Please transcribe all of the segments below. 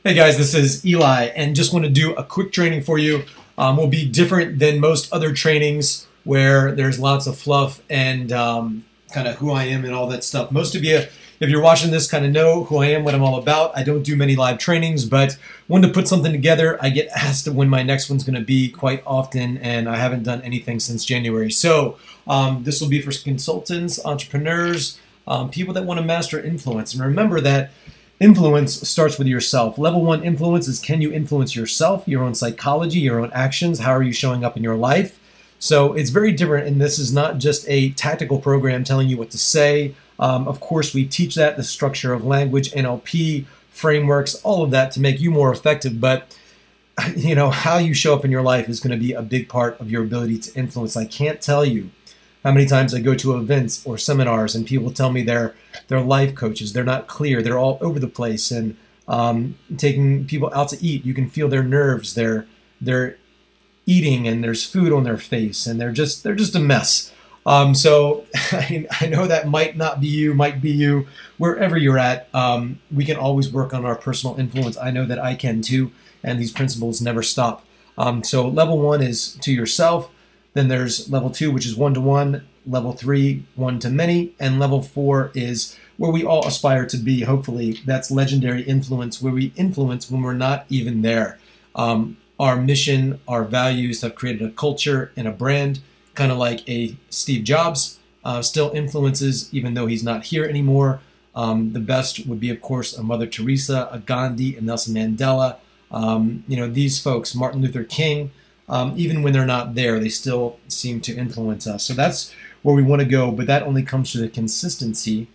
Hey guys, this is Eli, and just want to do a quick training for you. Will be different than most other trainings where there's lots of fluff and kind of who I am and all that stuff. Most of you, if you're watching this, kind of know who I am, what I'm all about. I don't do many live trainings, but when to put something together, I get asked when my next one's going to be quite often, and I haven't done anything since January. So this will be for consultants, entrepreneurs, people that want to master influence. And remember that influence starts with yourself. Level 1 influence is, can you influence yourself, your own psychology, your own actions? How are you showing up in your life? So it's very different, and this is not just a tactical program telling you what to say. Of course, we teach that, the structure of language, NLP, frameworks, all of that to make you more effective. But you know, how you show up in your life is going to be a big part of your ability to influence. I can't tell you how many times I go to events or seminars and people tell me they're life coaches. They're not clear. They're all over the place. And taking people out to eat, you can feel their nerves. They're eating and there's food on their face and they're just a mess. So I know that might not be you, might be you, wherever you're at. We can always work on our personal influence. I know that I can too, and these principles never stop. So level 1 is to yourself. Then there's level 2, which is one-to-one, level 3, one-to-many, and level 4 is where we all aspire to be, hopefully. That's legendary influence, where we influence when we're not even there. Our mission, our values have created a culture and a brand, kind of like a Steve Jobs, still influences even though he's not here anymore. The best would be, of course, a Mother Teresa, a Gandhi, a Nelson Mandela. You know, these folks, Martin Luther King, even when they're not there, they still seem to influence us. So that's where we want to go, but that only comes through the consistency,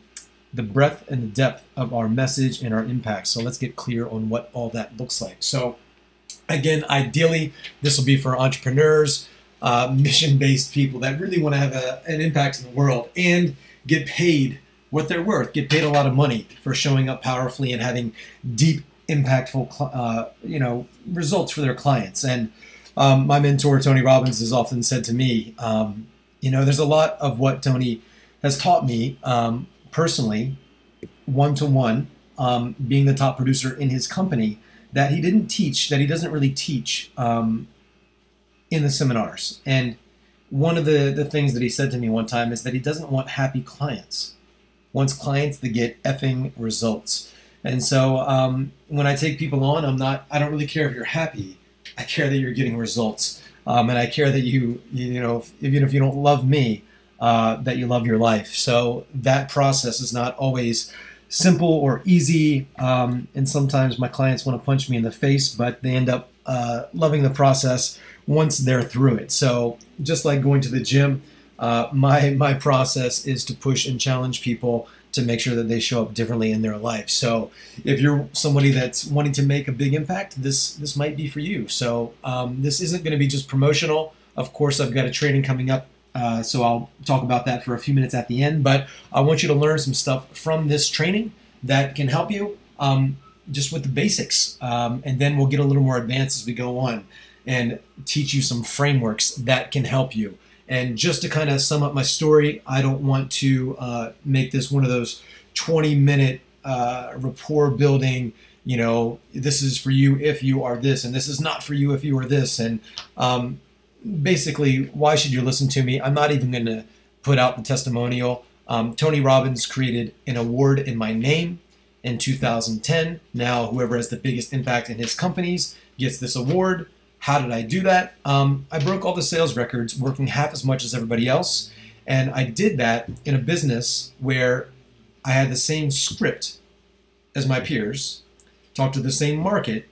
the breadth and the depth of our message and our impact. So let's get clear on what all that looks like. So again, ideally, this will be for entrepreneurs, mission-based people that really want to have an impact in the world and get paid what they're worth, get paid a lot of money for showing up powerfully and having deep, impactful results for their clients. And my mentor, Tony Robbins, has often said to me, you know, there's a lot of what Tony has taught me personally, one-to-one, being the top producer in his company, that he didn't teach, that he doesn't really teach in the seminars. And one of the things that he said to me one time is that he doesn't want happy clients. He wants clients that get effing results. And so when I take people on, I don't really care if you're happy. I care that you're getting results, and I care that you know, even if you don't love me, that you love your life. So that process is not always simple or easy, and sometimes my clients want to punch me in the face, but they end up loving the process once they're through it. So just like going to the gym, my process is to push and challenge people to make sure that they show up differently in their life. So if you're somebody that's wanting to make a big impact, this might be for you. So this isn't going to be just promotional. Of course, I've got a training coming up, so I'll talk about that for a few minutes at the end. But I want you to learn some stuff from this training that can help you just with the basics. And then we'll get a little more advanced as we go on and teach you some frameworks that can help you. And just to kind of sum up my story, I don't want to make this one of those 20-minute rapport building, you know, this is for you if you are this, and this is not for you if you are this. And basically, why should you listen to me? I'm not even going to put out the testimonial. Tony Robbins created an award in my name in 2010. Now, whoever has the biggest impact in his companies gets this award. How did I do that? I broke all the sales records, working half as much as everybody else. And I did that in a business where I had the same script as my peers, talked to the same market.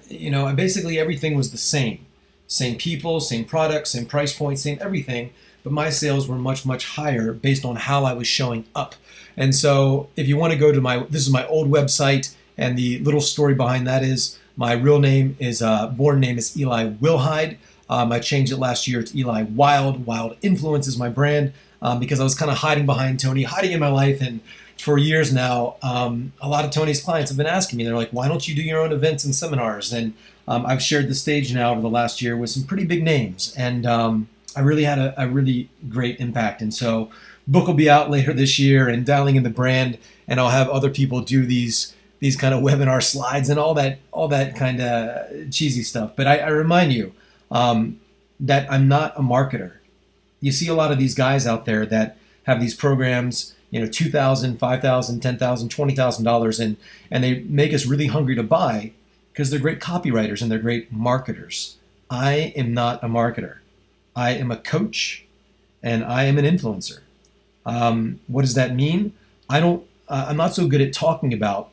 You know, basically everything was the same. Same people, same products, same price point, same everything. But my sales were much, much higher based on how I was showing up. And so if you want to go to this is my old website, and the little story behind that is, my real name is, born name is Eli Wilhide. I changed it last year to Eli Wild. Wild Influence is my brand because I was kind of hiding behind Tony, hiding in my life. And for years now, a lot of Tony's clients have been asking me, they're like, why don't you do your own events and seminars? And I've shared the stage now over the last year with some pretty big names. And I really had a really great impact. And so book will be out later this year and dialing in the brand. And I'll have other people do these these kind of webinar slides and all that kind of cheesy stuff. But I remind you that I'm not a marketer. You see a lot of these guys out there that have these programs, you know, $2,000, $5,000, $10,000, $20,000, and they make us really hungry to buy because they're great copywriters and they're great marketers. I am not a marketer. I am a coach and I am an influencer. What does that mean? I'm not so good at talking about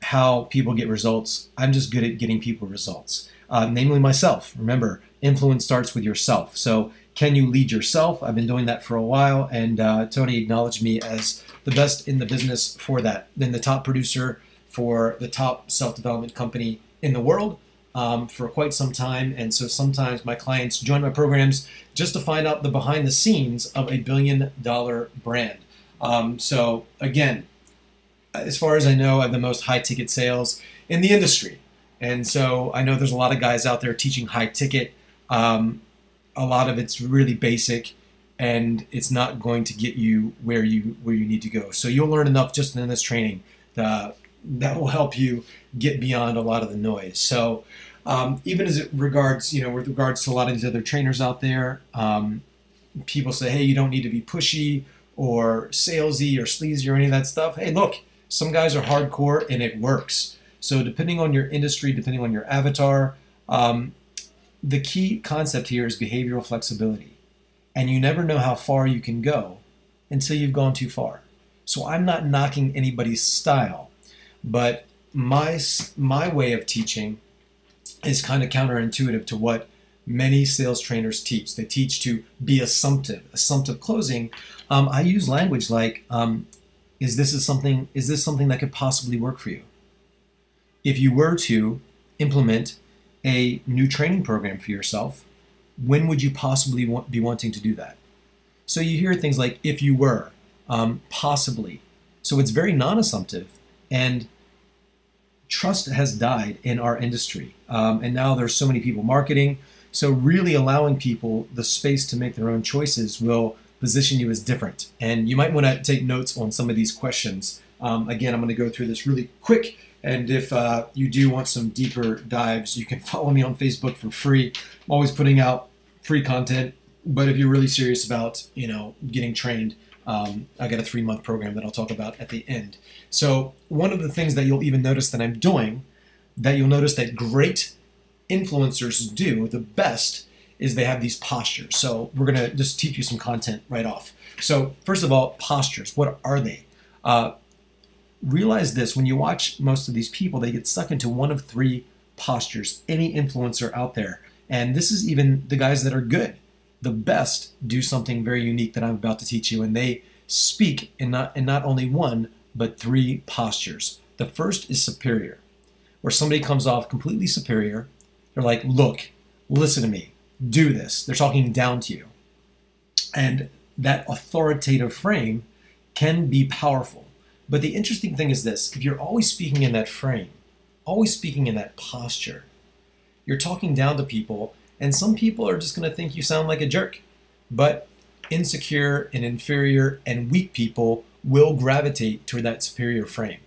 how people get results. I'm just good at getting people results, namely myself. Remember, influence starts with yourself. So can you lead yourself? I've been doing that for a while, and Tony acknowledged me as the best in the business for that. Then the top producer for the top self-development company in the world for quite some time. And so sometimes my clients join my programs just to find out the behind the scenes of a billion-dollar brand. So again, as far as I know, I have the most high ticket sales in the industry. And so I know there's a lot of guys out there teaching high ticket. A lot of it's really basic and it's not going to get you where you need to go. So you'll learn enough just in this training that will help you get beyond a lot of the noise. So even as it regards, with regards to a lot of these other trainers out there, people say, hey, you don't need to be pushy or salesy or sleazy or any of that stuff. Hey, look, some guys are hardcore and it works. So depending on your industry, depending on your avatar, the key concept here is behavioral flexibility. And you never know how far you can go until you've gone too far. So I'm not knocking anybody's style, but my way of teaching is kind of counterintuitive to what many sales trainers teach. They teach to be assumptive closing. I use language like, is this something that could possibly work for you? If you were to implement a new training program for yourself, when would you possibly be wanting to do that? So you hear things like, if you were, possibly. So it's very non-assumptive, and trust has died in our industry. And now there's so many people marketing. So really allowing people the space to make their own choices will position you as different. And you might want to take notes on some of these questions. Again, I'm going to go through this really quick. And if you do want some deeper dives, you can follow me on Facebook for free. I'm always putting out free content. But if you're really serious about, getting trained, I got a 3-month program that I'll talk about at the end. So one of the things that you'll even notice that I'm doing, that you'll notice that great influencers do the best, is they have these postures. So we're going to just teach you some content right off. So first of all, postures. What are they? Realize this, when you watch most of these people, they get stuck into one of 3 postures, any influencer out there. And this is even the guys that are good. The best do something very unique that I'm about to teach you, and they speak in not only 1, but 3 postures. The first is superior, where somebody comes off completely superior. They're like, look, listen to me, do this. They're talking down to you. And that authoritative frame can be powerful. But the interesting thing is this: if you're always speaking in that frame, always speaking in that posture, you're talking down to people, and some people are just going to think you sound like a jerk. But insecure and inferior and weak people will gravitate toward that superior frame.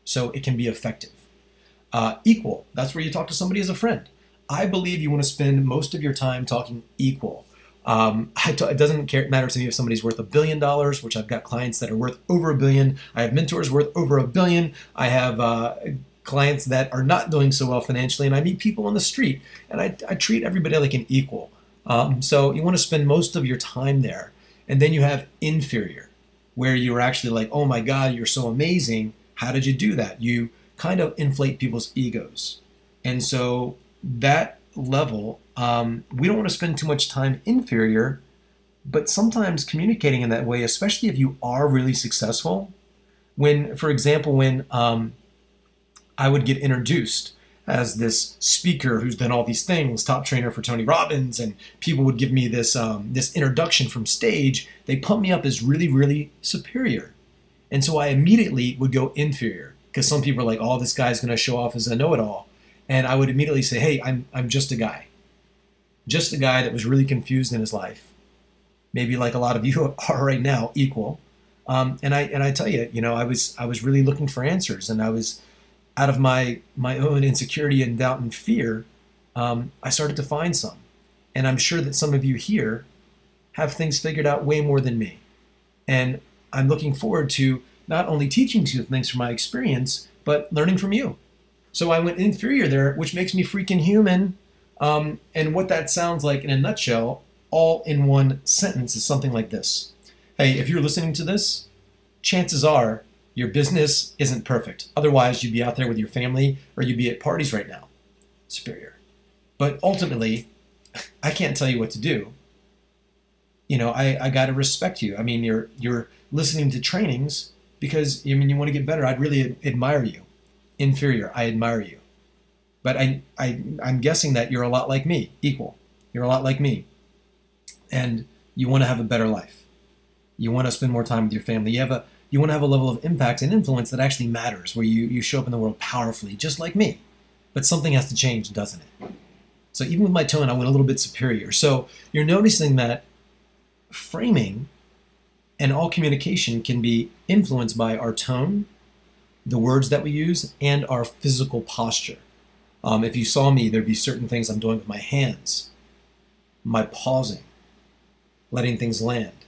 So it can be effective. Equal, that's where you talk to somebody as a friend. I believe you want to spend most of your time talking equal. It doesn't matter to me if somebody's worth $1 billion, which I've got clients that are worth over $1 billion. I have mentors worth over $1 billion. I have clients that are not doing so well financially, and I meet people on the street, and I treat everybody like an equal. So you want to spend most of your time there. And then you have inferior, where you're actually like, oh my God, you're so amazing. How did you do that? You kind of inflate people's egos. And so that level, we don't want to spend too much time inferior, but sometimes communicating in that way, especially if you are really successful. When, for example, when I would get introduced as this speaker who's done all these things, top trainer for Tony Robbins, and people would give me this this introduction from stage, they pump me up as really, really superior. And so I immediately would go inferior, because some people are like, oh, this guy's going to show off as a know-it-all. And I would immediately say, hey, I'm just a guy. Just a guy that was really confused in his life. Maybe like a lot of you are right now, equal. And I tell you, I was really looking for answers, and I was out of my own insecurity and doubt and fear, I started to find some. And I'm sure that some of you here have things figured out way more than me. And I'm looking forward to not only teaching you things from my experience, but learning from you. So I went inferior there, which makes me freaking human. And what that sounds like in a nutshell, all in one sentence, is something like this. Hey, if you're listening to this, chances are your business isn't perfect. Otherwise, you'd be out there with your family or you'd be at parties right now. Superior. But ultimately, I can't tell you what to do. You know, I got to respect you. I mean, you're listening to trainings because, I mean, you want to get better. I'd really admire you. Inferior, I admire you. But I'm guessing that you're a lot like me, equal. You're a lot like me. And you want to have a better life. You want to spend more time with your family. You want to have a level of impact and influence that actually matters, where you show up in the world powerfully, just like me. But something has to change, doesn't it? So even with my tone, I went a little bit superior. So you're noticing that framing and all communication can be influenced by our tone, the words that we use, and our physical posture. If you saw me, there'd be certain things I'm doing with my hands, my pausing, letting things land,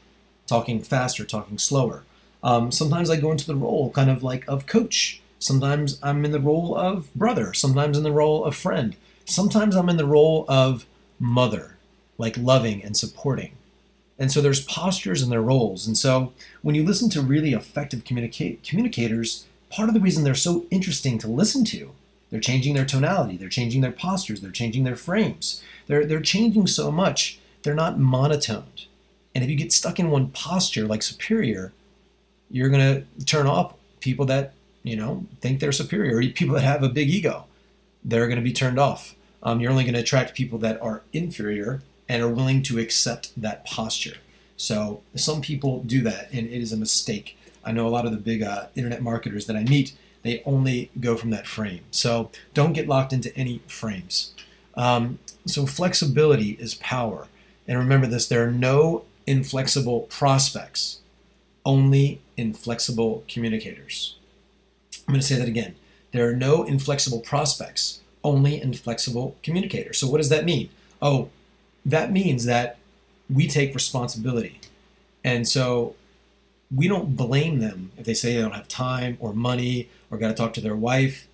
talking faster, talking slower. Sometimes I go into the role kind of like of coach. Sometimes I'm in the role of brother. Sometimes in the role of friend. Sometimes I'm in the role of mother, like loving and supporting. And so there's postures and their roles. And so when you listen to really effective communicators, part of the reason they're so interesting to listen to, they're changing their tonality, they're changing their postures, they're changing their frames. They're changing so much, they're not monotoned. And if you get stuck in one posture like superior, you're going to turn off people that, you know, think they're superior, or people that have a big ego. They're going to be turned off. You're only going to attract people that are inferior and are willing to accept that posture. So some people do that, and it is a mistake. I know a lot of the big internet marketers that I meet, they only go from that frame. So don't get locked into any frames. So flexibility is power. And remember this, there are no inflexible prospects, only inflexible communicators. I'm going to say that again. There are no inflexible prospects, only inflexible communicators. So what does that mean? Oh, that means that we take responsibility. And so we don't blame them if they say they don't have time or money or got to talk to their wife.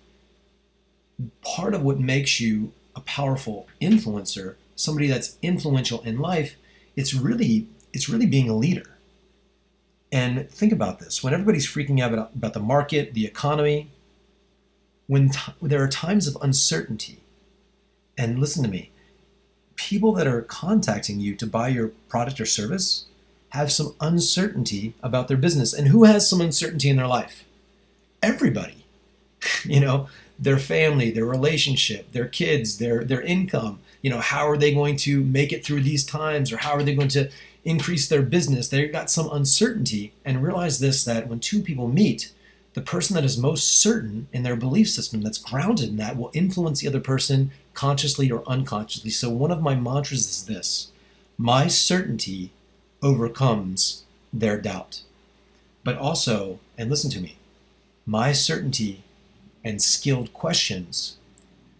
Part of what makes you a powerful influencer, somebody that's influential in life, it's really being a leader. And think about this. When everybody's freaking out about the market, the economy, when there are times of uncertainty, and listen to me, people that are contacting you to buy your product or service have some uncertainty about their business. And who has some uncertainty in their life? Everybody. You know, their family, their relationship, their kids, their income. You know, how are they going to make it through these times, or how are they going to increase their business? They've got some uncertainty. And realize this, that when two people meet, the person that is most certain in their belief system, that's grounded in that, will influence the other person consciously or unconsciously. So one of my mantras is this: my certainty overcomes their doubt. But also, and listen to me, my certainty and skilled questions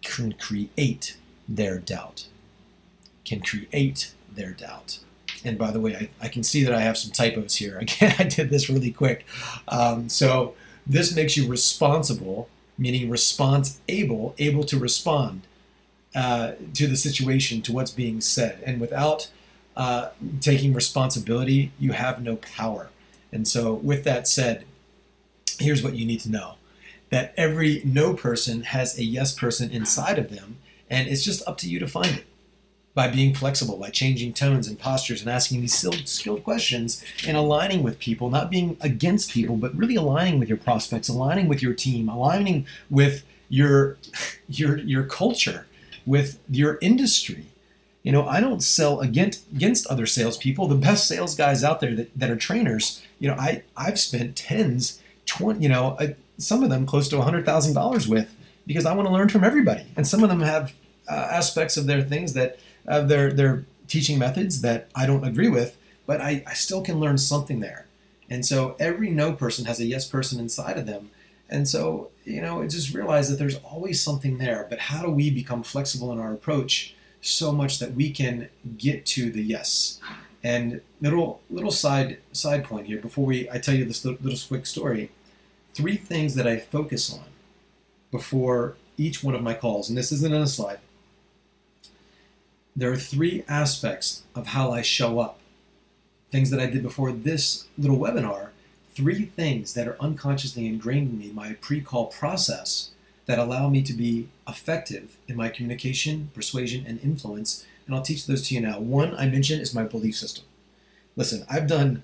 can create their doubt. Can create their doubt. And by the way, I can see that I have some typos here. Again, I did this really quick. So this makes you responsible, meaning able to respond to the situation, to what's being said. And without taking responsibility, you have no power. And so with that said, here's what you need to know. That every no person has a yes person inside of them, and it's just up to you to find it. By being flexible, by changing tones and postures and asking these skilled questions and aligning with people, not being against people, but really aligning with your prospects, aligning with your team, aligning with your culture, with your industry. You know, I don't sell against other salespeople. The best sales guys out there that are trainers, you know, I've spent tens, 20, you know, some of them close to $100,000 with, because I want to learn from everybody. And some of them have aspects of their things that their teaching methods that I don't agree with, but I still can learn something there. And so every no person has a yes person inside of them. And so, I just realized that there's always something there, but how do we become flexible in our approach so much that we can get to the yes? And little side point here before I tell you this little quick story. 3 things that I focus on before each one of my calls, and this isn't on a slide. There are 3 aspects of how I show up. Things that I did before this little webinar, 3 things that are unconsciously ingrained in me, my pre-call process, that allow me to be effective in my communication, persuasion, and influence. And I'll teach those to you now. 1 I mentioned is my belief system. Listen, I've done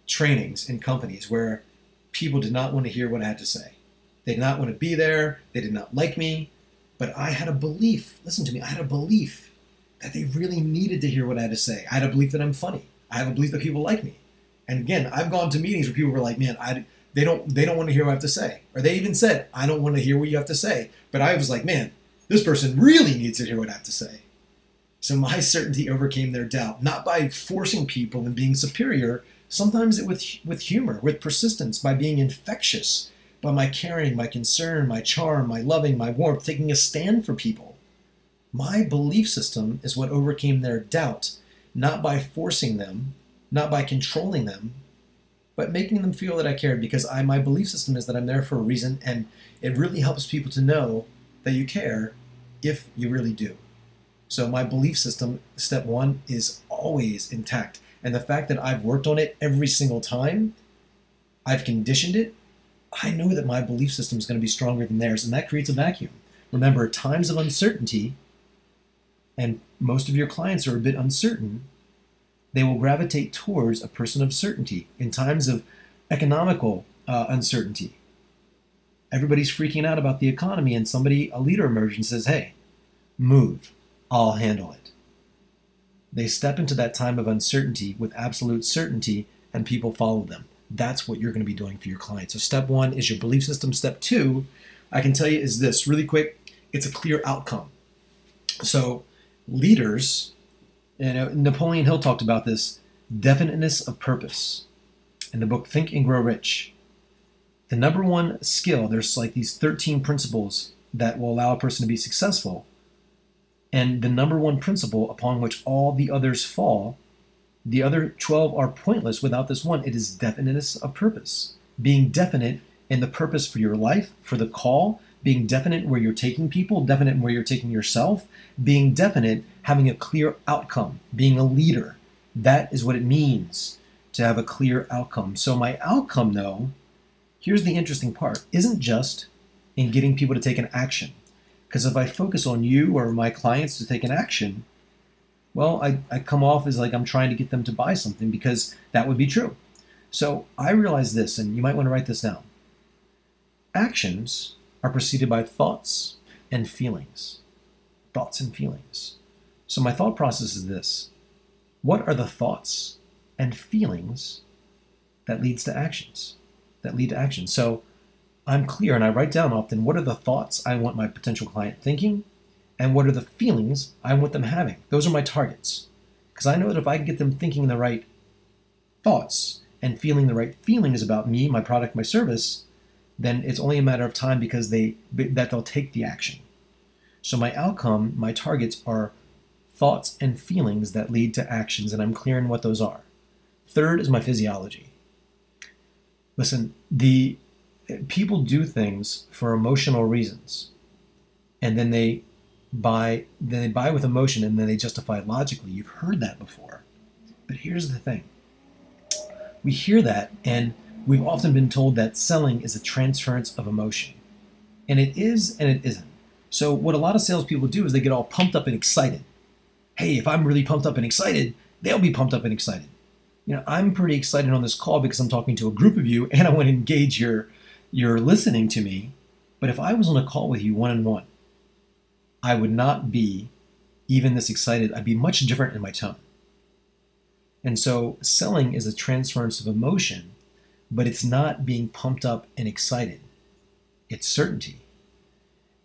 trainings in companies where people did not want to hear what I had to say. They did not want to be there. They did not like me. But I had a belief, listen to me, I had a belief that they really needed to hear what I had to say. I had a belief that I'm funny. I have a belief that people like me. And again, I've gone to meetings where people were like, man, they don't want to hear what I have to say. Or they even said, I don't want to hear what you have to say. But I was like, man, this person really needs to hear what I have to say. So my certainty overcame their doubt, not by forcing people and being superior, sometimes with humor, with persistence, by being infectious, by my caring, my concern, my charm, my loving, my warmth, taking a stand for people. My belief system is what overcame their doubt, not by forcing them, not by controlling them, but making them feel that I cared, because my belief system is that I'm there for a reason, and it really helps people to know that you care if you really do. So my belief system, step 1, is always intact. And the fact that I've worked on it every single time, I've conditioned it, I know that my belief system is going to be stronger than theirs, and that creates a vacuum. Remember, times of uncertainty, and most of your clients are a bit uncertain, they will gravitate towards a person of certainty. In times of economical uncertainty, everybody's freaking out about the economy, and a leader emerges and says, hey, move, I'll handle it. They step into that time of uncertainty with absolute certainty, and people follow them. That's what you're going to be doing for your clients. So step 1 is your belief system. Step 2, I can tell you, is this really quick. It's a clear outcome. So leaders, Napoleon Hill talked about this, definiteness of purpose. In the book Think and Grow Rich, the number 1 skill, there's like these 13 principles that will allow a person to be successful. And the number 1 principle upon which all the others fall, the other 12 are pointless without this one. It is definiteness of purpose. Being definite in the purpose for your life, for the call, being definite where you're taking people, definite where you're taking yourself, being definite, having a clear outcome, being a leader. That is what it means to have a clear outcome. So my outcome, though, here's the interesting part, isn't just in getting people to take an action. Because if I focus on you or my clients to take an action, well, I come off as like I'm trying to get them to buy something, because that would be true. So I realize this, and you might want to write this down. Actions are preceded by thoughts and feelings. Thoughts and feelings. So my thought process is this. What are the thoughts and feelings that lead to actions? So I'm clear, and I write down often, what are the thoughts I want my potential client thinking, and what are the feelings I want them having? Those are my targets. Because I know that if I can get them thinking the right thoughts and feeling the right feelings about me, my product, my service, then it's only a matter of time because they'll take the action. So my outcome, my targets are thoughts and feelings that lead to actions, and I'm clear on what those are. 3rd is my physiology. Listen, people do things for emotional reasons, and then they buy with emotion, and then they justify it logically. You've heard that before. But here's the thing. We hear that, and we've often been told that selling is a transference of emotion. And it is, and it isn't. So what a lot of salespeople do is they get all pumped up and excited. Hey, if I'm really pumped up and excited, they'll be pumped up and excited. I'm pretty excited on this call because I'm talking to a group of you, and I want to engage your listening to me. But if I was on a call with you one-on-one, I would not be even this excited. I'd be much different in my tone. And so selling is a transference of emotion, but it's not being pumped up and excited. It's certainty.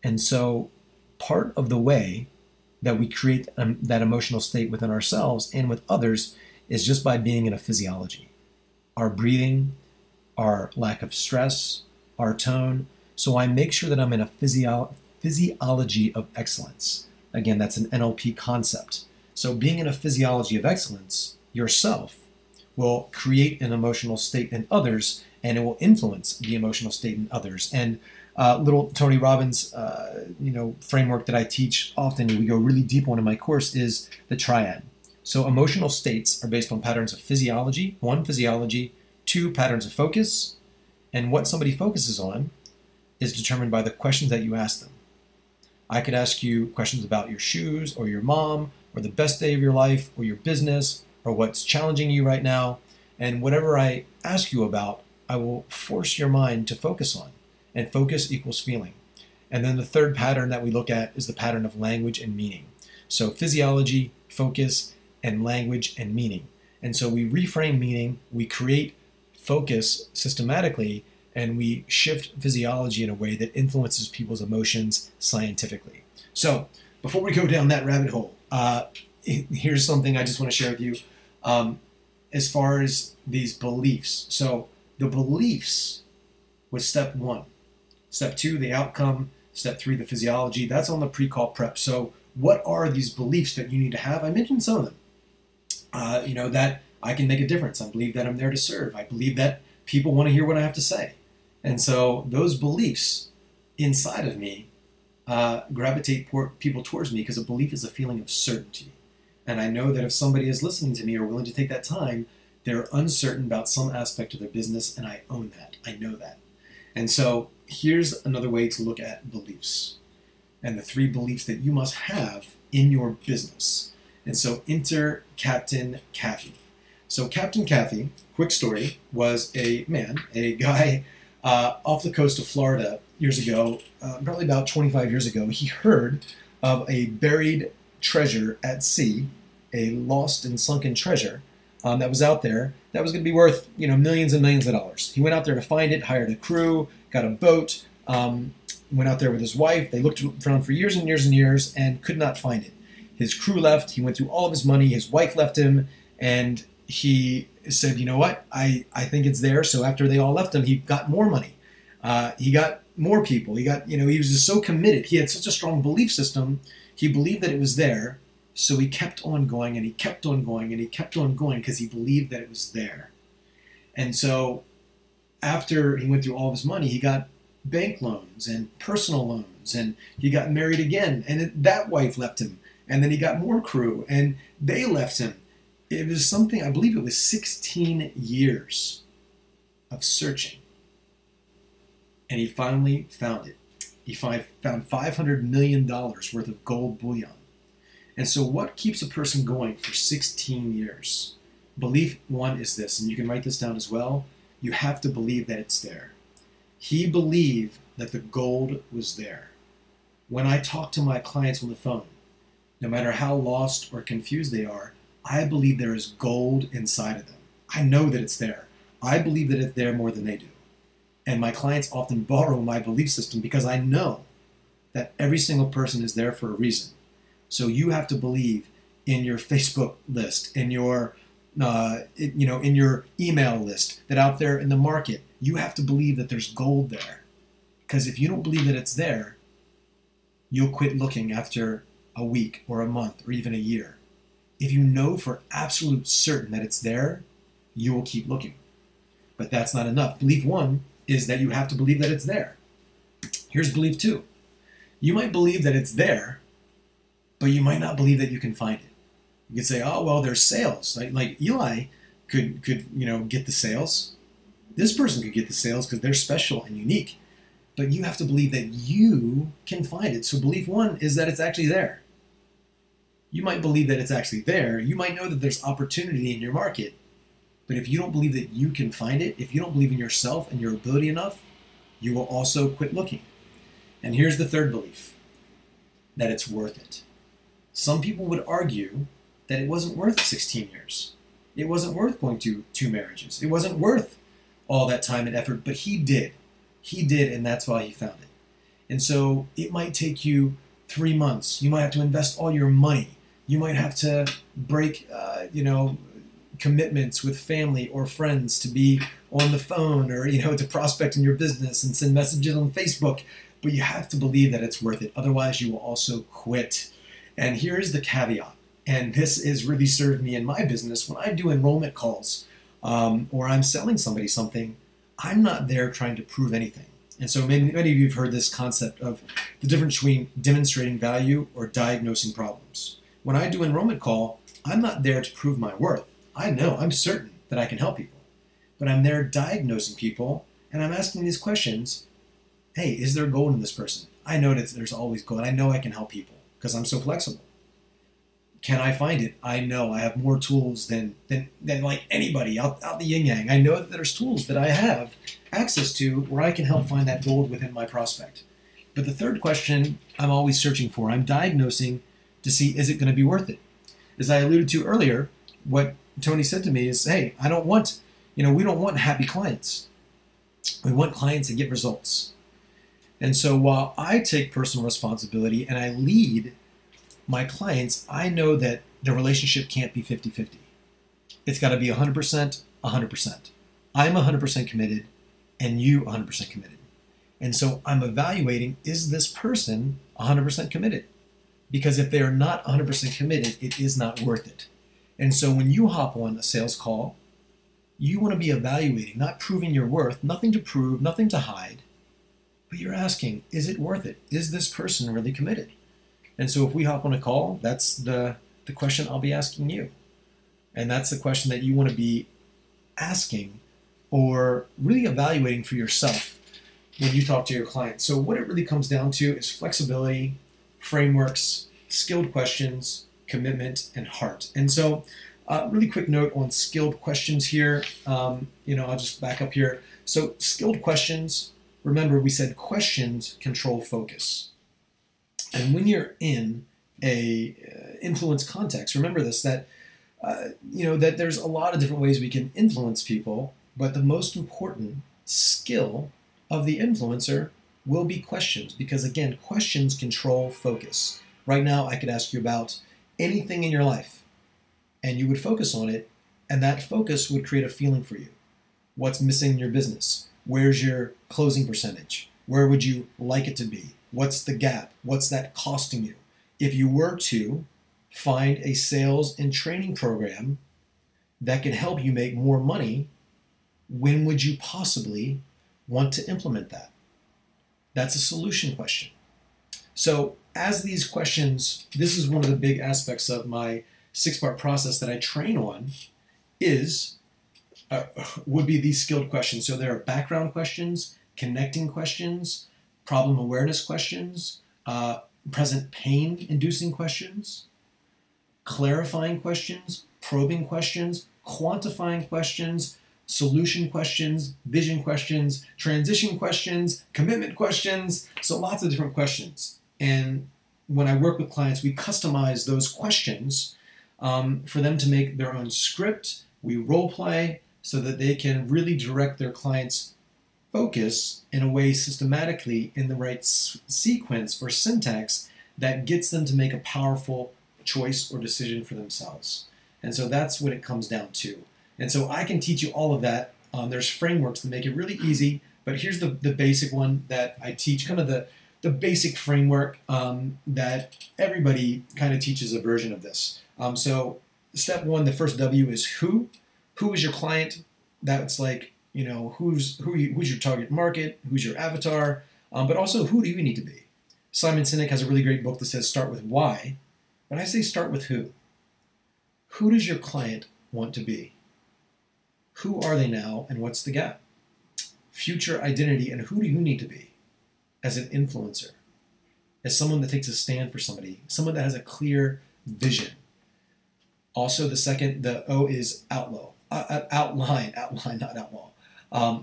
And so part of the way that we create that emotional state within ourselves and with others is just by being in a physiology. Our breathing, our lack of stress, our tone. So I make sure that I'm in a physiology of excellence. Again, that's an NLP concept. So being in a physiology of excellence yourself will create an emotional state in others, and it will influence the emotional state in others. And little Tony Robbins, framework that I teach often, we go really deep on in my course, is the triad. So emotional states are based on patterns of physiology. One, physiology. Two, patterns of focus. And what somebody focuses on is determined by the questions that you ask them. I could ask you questions about your shoes or your mom or the best day of your life or your business or what's challenging you right now. And whatever I ask you about, I will force your mind to focus on. And focus equals feeling. And then the third pattern that we look at is the pattern of language and meaning. So physiology, focus, and language and meaning. And so we reframe meaning, we create focus systematically, and we shift physiology in a way that influences people's emotions scientifically. So before we go down that rabbit hole, here's something I just want to share with you as far as these beliefs. So the beliefs was step one. Step two, the outcome. Step three, the physiology. That's on the pre-call prep. So what are these beliefs that you need to have? I mentioned some of them. That I can make a difference. I believe that I'm there to serve. I believe that people want to hear what I have to say. And so those beliefs inside of me gravitate people towards me, because a belief is a feeling of certainty. And I know that if somebody is listening to me or willing to take that time, they're uncertain about some aspect of their business, and I own that. I know that. And so here's another way to look at beliefs and the three beliefs that you must have in your business. And so enter Captain Caffey. So Captain Caffey, quick story, was a guy off the coast of Florida years ago, probably about 25 years ago. He heard of a buried treasure at sea, a lost and sunken treasure that was out there that was going to be worth millions and millions of dollars. He went out there to find it, hired a crew, got a boat, went out there with his wife. They looked around for years and years and years and could not find it. His crew left. He went through all of his money. His wife left him, and he said, you know what, I think it's there. So after they all left him, he got more money. He got more people. He was just so committed. He had such a strong belief system. He believed that it was there. So he kept on going, and he kept on going, and he kept on going, because he believed that it was there. And so after he went through all of his money, he got bank loans and personal loans, and he got married again, and that wife left him. And then he got more crew, and they left him. It was something, I believe it was 16 years of searching. And he finally found it. He found $500 million worth of gold bullion. And so what keeps a person going for 16 years? Belief one is this, and you can write this down as well. You have to believe that it's there. He believed that the gold was there. When I talk to my clients on the phone, no matter how lost or confused they are, I believe there is gold inside of them. I know that it's there. I believe that it's there more than they do. And my clients often borrow my belief system, because I know that every single person is there for a reason. So you have to believe in your Facebook list, in your in your email list, that out there in the market, you have to believe that there's gold there. Because if you don't believe that it's there, you'll quit looking after a week or a month or even a year. If you know for absolute certain that it's there, you will keep looking. But that's not enough. Belief one is that you have to believe that it's there. Here's belief two. You might believe that it's there, but you might not believe that you can find it. You could say, oh, well, there's sales. Like Eli could get the sales. This person could get the sales because they're special and unique. But you have to believe that you can find it. So belief one is that it's actually there. You might believe that it's actually there. You might know that there's opportunity in your market. But if you don't believe that you can find it, if you don't believe in yourself and your ability enough, you will also quit looking. And here's the third belief, that it's worth it. Some people would argue that it wasn't worth 16 years. It wasn't worth going to 2 marriages. It wasn't worth all that time and effort, but he did. He did, and that's why he found it. And so it might take you 3 months. You might have to invest all your money. You might have to break, commitments with family or friends to be on the phone or, to prospect in your business and send messages on Facebook. But you have to believe that it's worth it. Otherwise, you will also quit. And here's the caveat. And this has really served me in my business. When I do enrollment calls or I'm selling somebody something, I'm not there trying to prove anything. And so many of you have heard this concept of the difference between demonstrating value or diagnosing problems. When I do an enrollment call, I'm not there to prove my worth. I'm certain that I can help people. But I'm there diagnosing people, and I'm asking these questions. Hey, is there gold in this person? I know that there's always gold. I know I can help people because I'm so flexible. Can I find it? I know I have more tools than like anybody out the yin yang. I know that there's tools that I have access to where I can help find that gold within my prospect. But the third question I'm always searching for, I'm diagnosing to see, is it going to be worth it? As I alluded to earlier, what Tony said to me is, hey, we don't want happy clients. We want clients that get results. And so while I take personal responsibility and I lead my clients, I know that the relationship can't be 50-50. It's got to be 100%, 100%. I'm 100% committed and you 100% committed. And so I'm evaluating, is this person 100% committed? Because if they are not 100% committed, it is not worth it. And so when you hop on a sales call, you want to be evaluating, not proving your worth, nothing to prove, nothing to hide, but you're asking, is it worth it? Is this person really committed? And so if we hop on a call, that's the question I'll be asking you. And that's the question that you want to be asking or really evaluating for yourself when you talk to your clients. So what it really comes down to is flexibility, frameworks, skilled questions, commitment, and heart. And so really quick note on skilled questions here. I'll just back up here. So skilled questions, remember we said questions control focus. And when you're in a influence context, remember this, that that there's a lot of different ways we can influence people, but the most important skill of the influencer will be questions, because again, questions control focus. Right now, I could ask you about anything in your life, and you would focus on it, and that focus would create a feeling for you. What's missing in your business? Where's your closing percentage? Where would you like it to be? What's the gap? What's that costing you? If you were to find a sales and training program that can help you make more money, when would you possibly want to implement that? That's a solution question. So as these questions, this is one of the big aspects of my 6-part process that I train on would be these skilled questions. So there are background questions, connecting questions, problem awareness questions, present pain inducing questions, clarifying questions, probing questions, quantifying questions, solution questions, vision questions, transition questions, commitment questions. So lots of different questions. And when I work with clients, we customize those questions for them to make their own script. We role play so that they can really direct their clients' focus in a way systematically in the right sequence or syntax that gets them to make a powerful choice or decision for themselves. And so that's what it comes down to. And so I can teach you all of that. There's frameworks that make it really easy, but here's the basic one that I teach, kind of the basic framework that everybody kind of teaches a version of this. So step one, the first W is who. Who is your client? That's like, who's your target market? Who's your avatar? But also, who do you need to be? Simon Sinek has a really great book that says start with why, but I say start with who. Who does your client want to be? Who are they now and what's the gap? Future identity, and who do you need to be as an influencer? As someone that takes a stand for somebody, someone that has a clear vision. Also, the O is outline, not outlaw.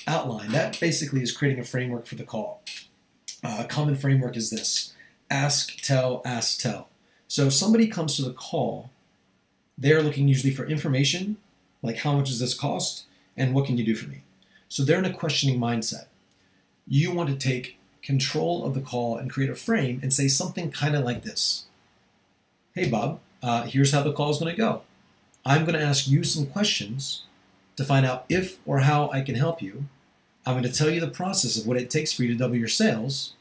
Outline, that basically is creating a framework for the call. A common framework is this: ask, tell, ask, tell. So if somebody comes to the call, they're looking usually for information, like how much does this cost, and what can you do for me? So they're in a questioning mindset. You want to take control of the call and create a frame and say something kind of like this. Hey, Bob, here's how the call is going to go. I'm going to ask you some questions to find out if or how I can help you. I'm going to tell you the process of what it takes for you to double your sales.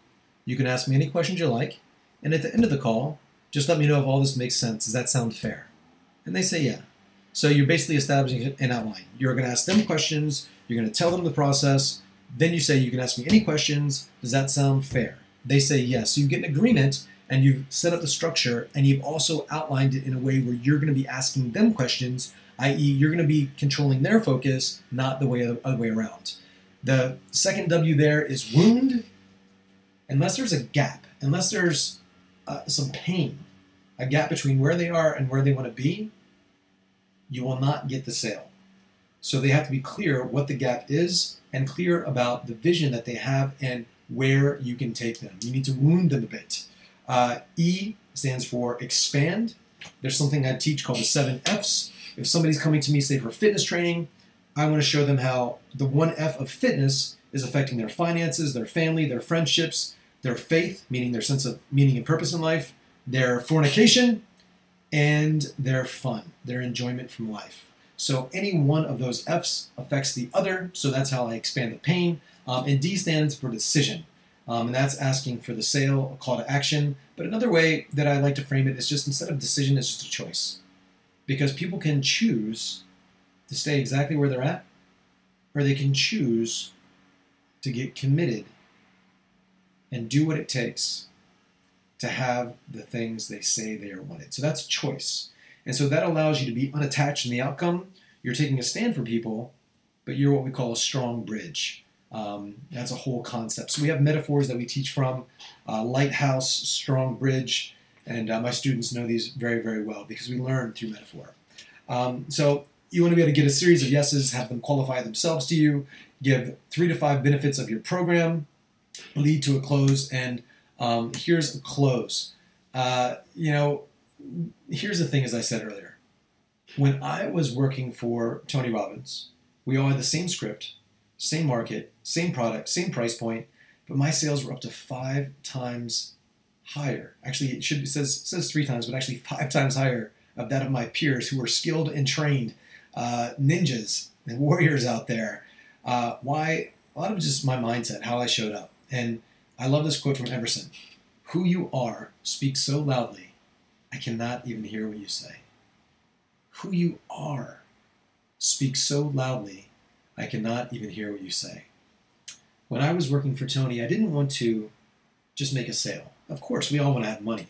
You can ask me any questions you like. And at the end of the call, just let me know if all this makes sense. Does that sound fair? And they say, yeah. So you're basically establishing an outline. You're going to ask them questions. You're going to tell them the process. Then you say, you can ask me any questions. Does that sound fair? They say yes. So you get an agreement, and you've set up the structure, and you've also outlined it in a way where you're going to be asking them questions, i.e. you're going to be controlling their focus, not the other way around. The second W there is wound. Unless there's a gap, unless there's some pain, a gap between where they are and where they want to be, you will not get the sale. So they have to be clear what the gap is and clear about the vision that they have and where you can take them. You need to wound them a bit. E stands for expand. There's something I teach called the 7 F's. If somebody's coming to me, say for fitness training, I want to show them how the 1 F of fitness is affecting their finances, their family, their friendships, their faith, meaning their sense of meaning and purpose in life, their fornication, and their fun, their enjoyment from life. So any one of those F's affects the other, so that's how I expand the pain. And D stands for decision, and that's asking for the sale, a call to action. But another way that I like to frame it is just instead of decision, it's just a choice. Because people can choose to stay exactly where they're at, or they can choose to get committed and do what it takes to have the things they say they are wanted. So that's choice. And so that allows you to be unattached in the outcome. You're taking a stand for people, but you're what we call a strong bridge. That's a whole concept. So we have metaphors that we teach from, lighthouse, strong bridge, and my students know these very, very well because we learn through metaphor. So you want to be able to get a series of yeses, have them qualify themselves to you, give 3 to 5 benefits of your program, lead to a close, and here's a close. Here's the thing, as I said earlier. When I was working for Tony Robbins, we all had the same script, same market, same product, same price point, but my sales were up to 5 times higher. Actually, it says 3 times, but actually 5 times higher of that of my peers who were skilled and trained ninjas and warriors out there. Why? A lot of just my mindset, how I showed up. And I love this quote from Emerson. Who you are speaks so loudly, I cannot even hear what you say. Who you are speaks so loudly, I cannot even hear what you say. When I was working for Tony, I didn't want to just make a sale. Of course, we all want to have money.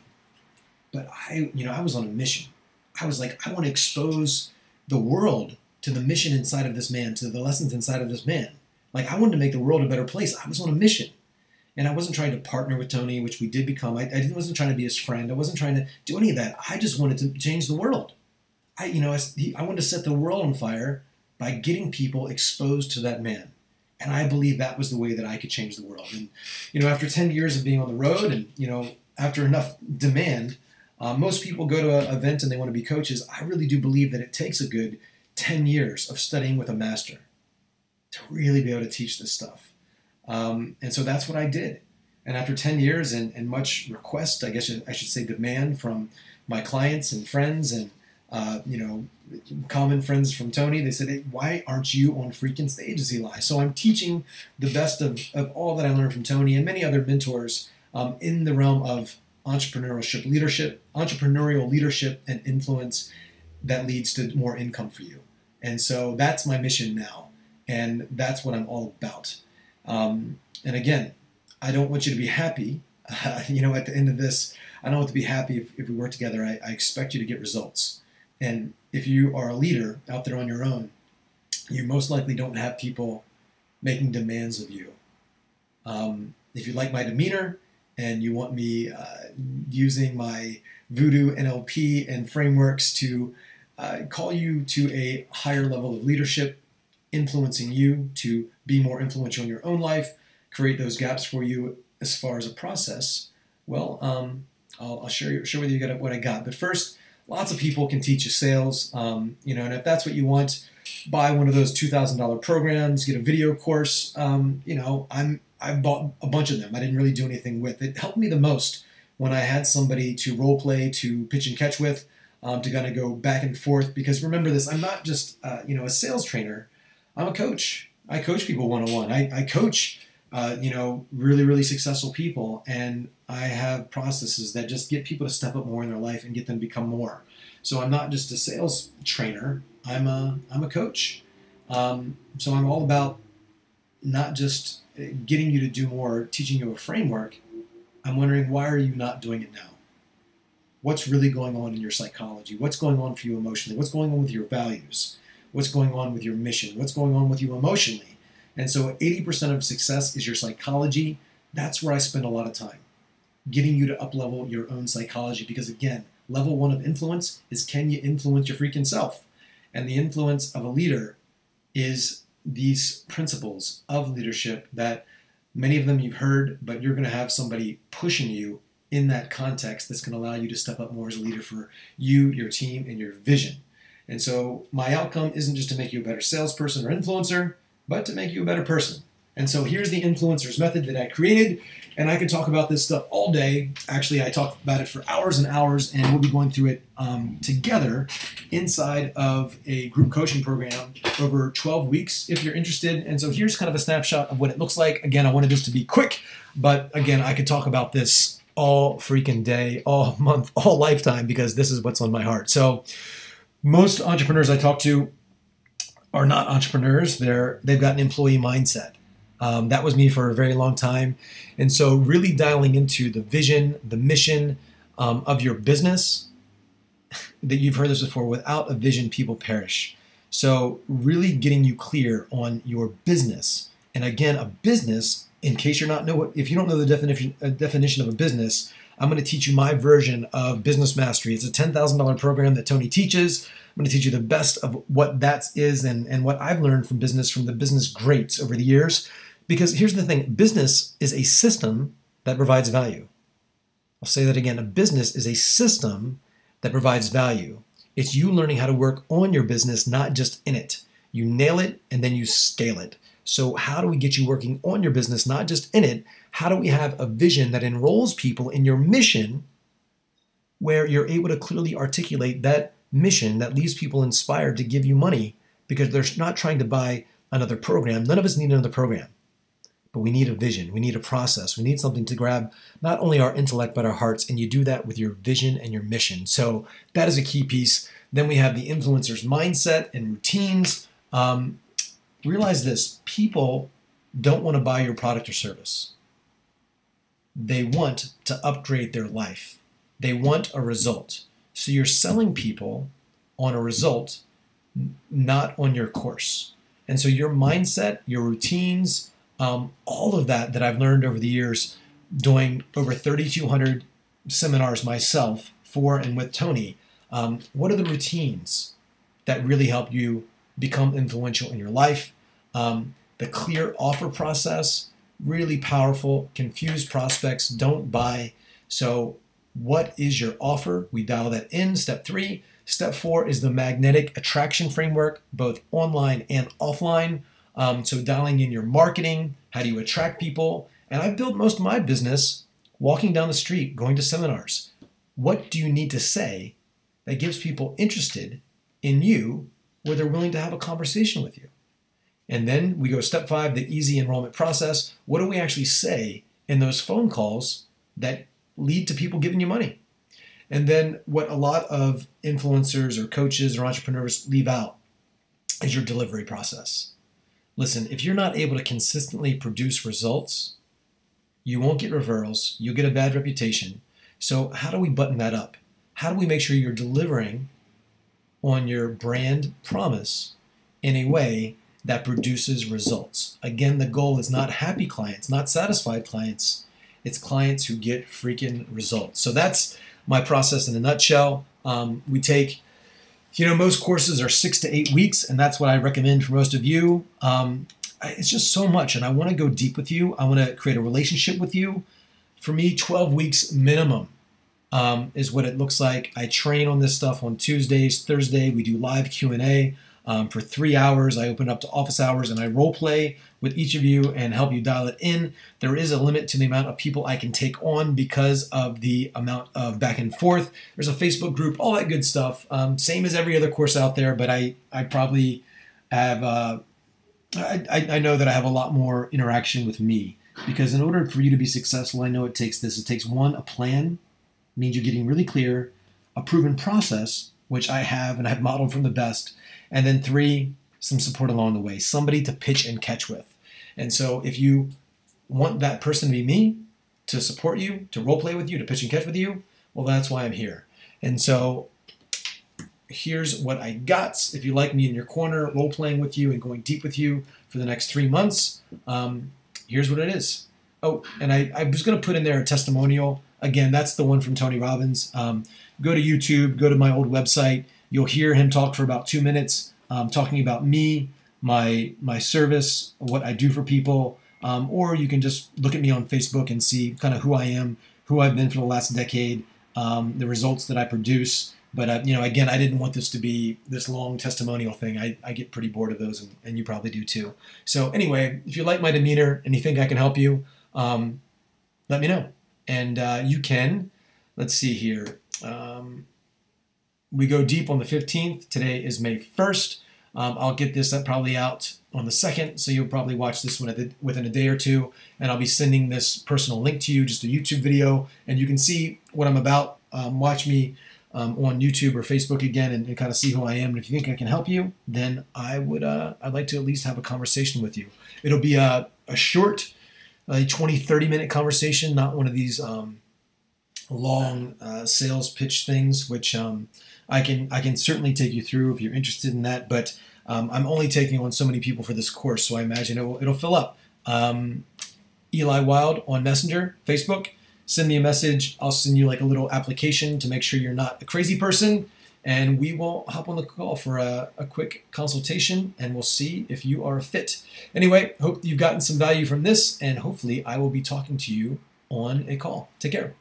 But I was on a mission. I was like, I want to expose the world to the mission inside of this man, to the lessons inside of this man. Like, I wanted to make the world a better place. I was on a mission. And I wasn't trying to partner with Tony, which we did become. I wasn't trying to be his friend. I wasn't trying to do any of that. I just wanted to change the world. I wanted to set the world on fire by getting people exposed to that man. And I believe that was the way that I could change the world. And, after 10 years of being on the road and, after enough demand, most people go to an event and they want to be coaches. I really do believe that it takes a good 10 years of studying with a master to really be able to teach this stuff. And so that's what I did. And after 10 years and much request, I guess I should say demand from my clients and friends and, common friends from Tony, they said, hey, why aren't you on freaking stages, Eli? So I'm teaching the best of all that I learned from Tony and many other mentors in the realm of entrepreneurial leadership and influence that leads to more income for you. And so that's my mission now. And that's what I'm all about. And again, I don't want you to be happy. At the end of this, I don't want to be happy if we work together. I expect you to get results. And if you are a leader out there on your own, you most likely don't have people making demands of you. If you like my demeanor and you want me using my voodoo NLP and frameworks to call you to a higher level of leadership, influencing you to be more influential in your own life, create those gaps for you as far as a process, well, I'll share with you what I got. But first, lots of people can teach you sales, and if that's what you want, buy one of those $2,000 programs, get a video course. I bought a bunch of them. I didn't really do anything with it. It helped me the most when I had somebody to role play, to pitch and catch with. to kind of go back and forth. Because remember this, I'm not just a sales trainer. I'm a coach. I coach people one-on-one. I coach really, really successful people, and I have processes that just get people to step up more in their life and get them to become more. So I'm not just a sales trainer. I'm a coach. So I'm all about not just getting you to do more, teaching you a framework. I'm wondering, why are you not doing it now? What's really going on in your psychology? What's going on for you emotionally? What's going on with your values? What's going on with your mission? What's going on with you emotionally? And so 80% of success is your psychology. That's where I spend a lot of time, getting you to up-level your own psychology. Because again, level 1 of influence is, can you influence your freaking self? And the influence of a leader is these principles of leadership that many of them you've heard, but you're going to have somebody pushing you in that context that's going to allow you to step up more as a leader for you, your team, and your vision. And so my outcome isn't just to make you a better salesperson or influencer, but to make you a better person. And so here's the influencers method that I created, and I could talk about this stuff all day. Actually, I talked about it for hours and hours, and we'll be going through it together inside of a group coaching program over 12 weeks if you're interested. And so here's kind of a snapshot of what it looks like. Again, I wanted this to be quick, but again, I could talk about this all freaking day, all month, all lifetime, because this is what's on my heart. So most entrepreneurs I talk to are not entrepreneurs. They've got an employee mindset. That was me for a very long time. And so really dialing into the vision, the mission of your business, that you've heard this before, without a vision, people perish. So really getting you clear on your business. And again, a business, in case you're not if you don't know the definition of a business, I'm going to teach you my version of Business Mastery. It's a $10,000 program that Tony teaches. I'm going to teach you the best of what that is and what I've learned from the business greats over the years. Because here's the thing, business is a system that provides value. I'll say that again, a business is a system that provides value. It's you learning how to work on your business, not just in it. You nail it and then you scale it. So how do we get you working on your business, not just in it? How do we have a vision that enrolls people in your mission, where you're able to clearly articulate that mission that leaves people inspired to give you money, because they're not trying to buy another program. None of us need another program, but we need a vision. We need a process. We need something to grab not only our intellect, but our hearts. And you do that with your vision and your mission. So that is a key piece. Then we have the influencer's mindset and routines. Realize this, people don't want to buy your product or service. They want to upgrade their life. They want a result. So you're selling people on a result, not on your course. And so your mindset, your routines, all of that I've learned over the years, doing over 3,200 seminars myself for and with Tony, what are the routines that really help you become influential in your life? The clear offer process, really powerful. Confused prospects don't buy. So what is your offer? We dial that in. Step 3. Step 4 is the magnetic attraction framework, both online and offline. So dialing in your marketing, how do you attract people? And I've built most of my business walking down the street, going to seminars. What do you need to say that gives people interested in you, where they're willing to have a conversation with you? And then we go step 5, the easy enrollment process. What do we actually say in those phone calls that lead to people giving you money? And then what a lot of influencers or coaches or entrepreneurs leave out is your delivery process. Listen, if you're not able to consistently produce results, you won't get referrals, you'll get a bad reputation. So how do we button that up? How do we make sure you're delivering on your brand promise in a way that produces results? Again, the goal is not happy clients, not satisfied clients. It's clients who get freaking results. So that's my process in a nutshell. We take, most courses are 6 to 8 weeks, and that's what I recommend for most of you. It's just so much, and I want to go deep with you. I want to create a relationship with you. For me, 12 weeks minimum is what it looks like. I train on this stuff on Tuesdays, Thursday. We do live Q&A. For 3 hours, I open up to office hours and I role play with each of you and help you dial it in. There is a limit to the amount of people I can take on because of the amount of back and forth. There's a Facebook group, all that good stuff. Same as every other course out there, but I probably have, I know that I have a lot more interaction with me, because in order for you to be successful, I know it takes this. It takes one, a plan, means you're getting really clear, a proven process, which I have and I've modeled from the best, and then 3, some support along the way, somebody to pitch and catch with. And so if you want that person to be me, to support you, to role play with you, to pitch and catch with you, well, that's why I'm here. And so here's what I got. If you like me in your corner, role playing with you and going deep with you for the next 3 months, here's what it is. Oh, and I was going to put in there a testimonial. Again, that's the one from Tony Robbins. Go to YouTube, go to my old website. You'll hear him talk for about 2 minutes, talking about me, my service, what I do for people, or you can just look at me on Facebook and see kind of who I am, who I've been for the last decade, the results that I produce. But again, I didn't want this to be this long testimonial thing. I get pretty bored of those, and you probably do too. So anyway, if you like my demeanor and you think I can help you, let me know. And you can. Let's see here. We go deep on the 15th. Today is May 1st. I'll get this probably out on the 2nd, so you'll probably watch this one within a day or two, and I'll be sending this personal link to you, just a YouTube video, and you can see what I'm about. Watch me on YouTube or Facebook again and kind of see who I am. And if you think I can help you, then I'd like to at least have a conversation with you. It'll be a short, 20, 30-minute conversation, not one of these long sales pitch things, which I can certainly take you through if you're interested in that. But I'm only taking on so many people for this course, so I imagine it'll fill up. Eli Wild on Messenger, Facebook. Send me a message. I'll send you like a little application to make sure you're not a crazy person, and we will hop on the call for a quick consultation, and we'll see if you are a fit. Anyway, hope you've gotten some value from this, and hopefully I will be talking to you on a call. Take care.